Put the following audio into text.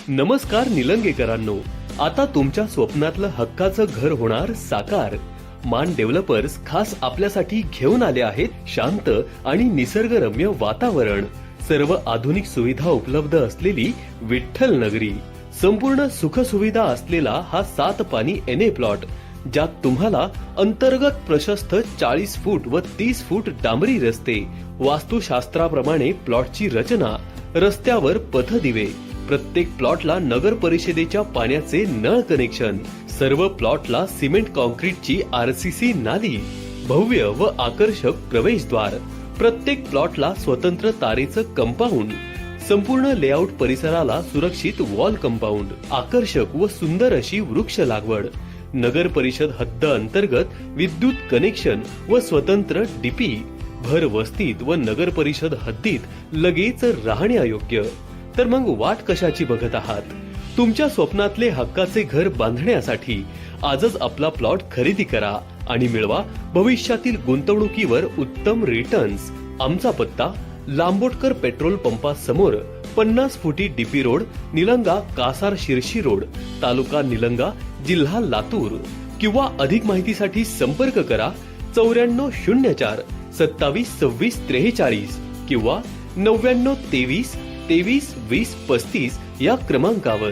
नमस्कार निलंगेकरांनो, आता तुमच्या स्वप्नातलं हक्काचं घर होणार साकार. मान डेव्हलपर्स खास आपल्यासाठी घेऊन आले आहेत शांत आणि निसर्गरम्य वातावरण, सर्व आधुनिक सुविधा उपलब्ध असलेली विठ्ठल नगरी. संपूर्ण सुखसुविधा असलेला हा 7 पानी NA प्लॉट, ज्यात तुम्हाला अंतर्गत प्रशस्त 40 फूट व 30 फूट डांबरी रस्ते, वास्तुशास्त्राप्रमाणे प्लॉटची रचना, रस्त्यावर पथदिवे, प्रत्येक प्लॉटला नगर परिषदेच्या पाण्याचे नळ कनेक्शन, सर्व प्लॉटला सिमेंट कॉन्क्रीटची RCC नाली, भव्य व आकर्षक प्रवेशद्वार, प्रत्येक प्लॉटला स्वतंत्र तारेचं कंपाऊंड, संपूर्ण लेआउट परिसराला सुरक्षित वॉल कंपाऊंड, आकर्षक व सुंदर अशी वृक्ष लागवड, नगर परिषद हद्द अंतर्गत विद्युत कनेक्शन व स्वतंत्र DP, भर वस्तीत व नगर परिषद हद्दीत लगेच राहण्यायोग्य. तर मग वाट कशाची बघत आहात? तुमच्या स्वप्नातले हक्काचे घर बांधण्यासाठी आजच आपला प्लॉट खरेदी करा आणि मिळवा भविष्यातील गुंतवणुकीवर उत्तम रिटर्न्स. आमचा पत्ता लांबोटकर पेट्रोल पंपा समोर, 50 फुटी DP road, Nilanga Kasar Shirshi road, taluka Nilanga, जिल्हा लातूर. किंवा अधिक माहितीसाठी संपर्क करा 9404 27 26 43 किंवा 99 23 23 20 35 या क्रमांकावर.